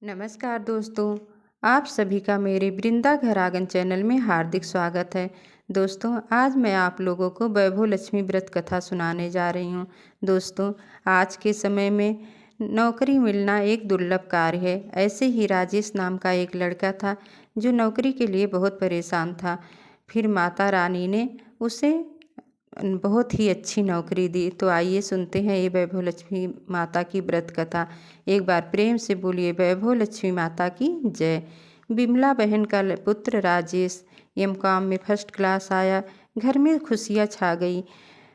नमस्कार दोस्तों, आप सभी का मेरे वृंदा घर आंगन चैनल में हार्दिक स्वागत है। दोस्तों, आज मैं आप लोगों को वैभव लक्ष्मी व्रत कथा सुनाने जा रही हूँ। दोस्तों, आज के समय में नौकरी मिलना एक दुर्लभ कार्य है। ऐसे ही राजेश नाम का एक लड़का था जो नौकरी के लिए बहुत परेशान था। फिर माता रानी ने उसे बहुत ही अच्छी नौकरी दी। तो आइए सुनते हैं ये वैभव लक्ष्मी माता की व्रत कथा। एक बार प्रेम से बोलिए वैभव लक्ष्मी माता की जय। बिमला बहन का पुत्र राजेश एमकॉम में फर्स्ट क्लास आया। घर में खुशियाँ छा गई।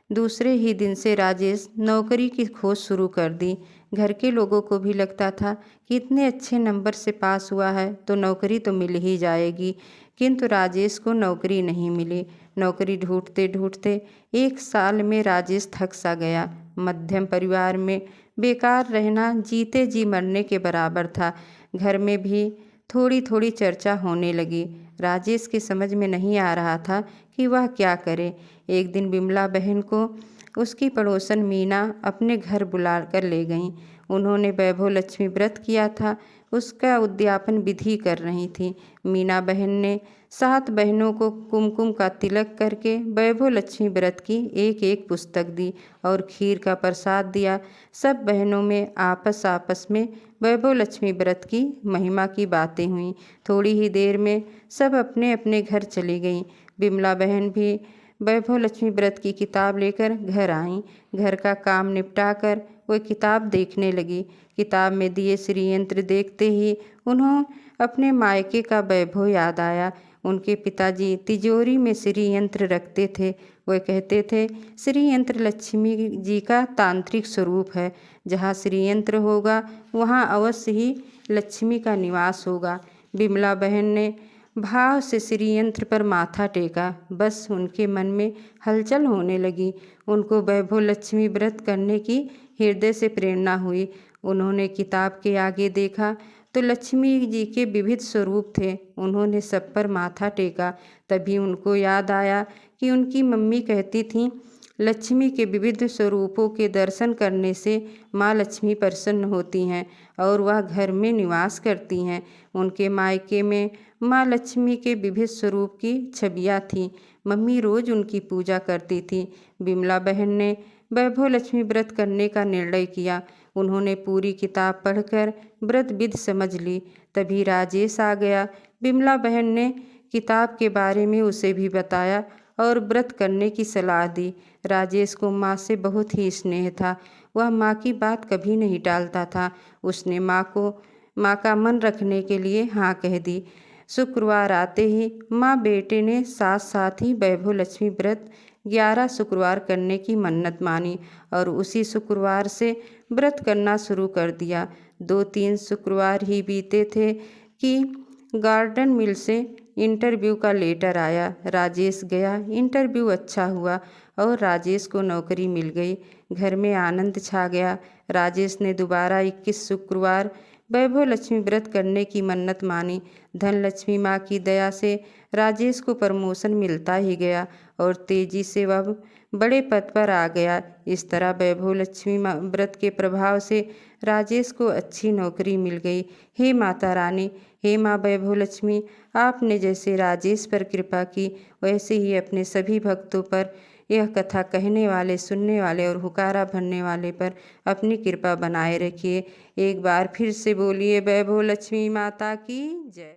दूसरे ही दिन से राजेश नौकरी की खोज शुरू कर दी। घर के लोगों को भी लगता था कि इतने अच्छे नंबर से पास हुआ है तो नौकरी तो मिल ही जाएगी, किंतु राजेश को नौकरी नहीं मिली। नौकरी ढूंढते ढूंढते एक साल में राजेश थक सा गया। मध्यम परिवार में बेकार रहना जीते जी मरने के बराबर था। घर में भी थोड़ी थोड़ी चर्चा होने लगी। राजेश के समझ में नहीं आ रहा था कि वह क्या करे। एक दिन बिमला बहन को उसकी पड़ोसन मीना अपने घर बुला कर ले गईं। उन्होंने वैभव लक्ष्मी व्रत किया था, उसका उद्यापन विधि कर रही थी। मीना बहन ने 7 बहनों को कुमकुम का तिलक करके वैभव लक्ष्मी व्रत की एक एक पुस्तक दी और खीर का प्रसाद दिया। सब बहनों में आपस आपस में वैभव लक्ष्मी व्रत की महिमा की बातें हुई। थोड़ी ही देर में सब अपने अपने घर चली गईं। बिमला बहन भी वैभव लक्ष्मी व्रत की किताब लेकर घर आईं। घर का काम निपटाकर वह किताब देखने लगी। किताब में दिए श्री यंत्र देखते ही उन्हें अपने मायके का वैभव याद आया। उनके पिताजी तिजोरी में श्री यंत्र रखते थे। वह कहते थे, श्री यंत्र लक्ष्मी जी का तांत्रिक स्वरूप है। जहाँ श्री यंत्र होगा वहाँ अवश्य ही लक्ष्मी का निवास होगा। बिमला बहन ने भाव से श्री यंत्र पर माथा टेका। बस उनके मन में हलचल होने लगी। उनको वैभव लक्ष्मी व्रत करने की हृदय से प्रेरणा हुई। उन्होंने किताब के आगे देखा तो लक्ष्मी जी के विविध स्वरूप थे। उन्होंने सब पर माथा टेका। तभी उनको याद आया कि उनकी मम्मी कहती थीं, लक्ष्मी के विविध स्वरूपों के दर्शन करने से माँ लक्ष्मी प्रसन्न होती हैं और वह घर में निवास करती हैं। उनके मायके में माँ लक्ष्मी के विविध स्वरूप की छवियाँ थीं। मम्मी रोज़ उनकी पूजा करती थी। बिमला बहन ने वैभव लक्ष्मी व्रत करने का निर्णय किया। उन्होंने पूरी किताब पढ़कर व्रत विधि समझ ली। तभी राजेश आ गया। बिमला बहन ने किताब के बारे में उसे भी बताया और व्रत करने की सलाह दी। राजेश को माँ से बहुत ही स्नेह था। वह माँ की बात कभी नहीं टालता था। उसने माँ का मन रखने के लिए हाँ कह दी। शुक्रवार आते ही माँ बेटे ने साथ साथ ही वैभव लक्ष्मी व्रत 11 शुक्रवार करने की मन्नत मानी और उसी शुक्रवार से व्रत करना शुरू कर दिया। 2-3 शुक्रवार ही बीते थे कि गार्डन मिल से इंटरव्यू का लेटर आया। राजेश गया। इंटरव्यू अच्छा हुआ और राजेश को नौकरी मिल गई। घर में आनंद छा गया। राजेश ने दोबारा 21 शुक्रवार वैभव लक्ष्मी व्रत करने की मन्नत मानी। धन लक्ष्मी माँ की दया से राजेश को प्रमोशन मिलता ही गया और तेजी से वह बड़े पद पर आ गया। इस तरह वैभव लक्ष्मी व्रत के प्रभाव से राजेश को अच्छी नौकरी मिल गई। हे माता रानी, हे माँ वैभव लक्ष्मी, आपने जैसे राजेश पर कृपा की वैसे ही अपने सभी भक्तों पर, यह कथा कहने वाले, सुनने वाले और हुकारा भरने वाले पर अपनी कृपा बनाए रखिए। एक बार फिर से बोलिए वैभव लक्ष्मी माता की जय।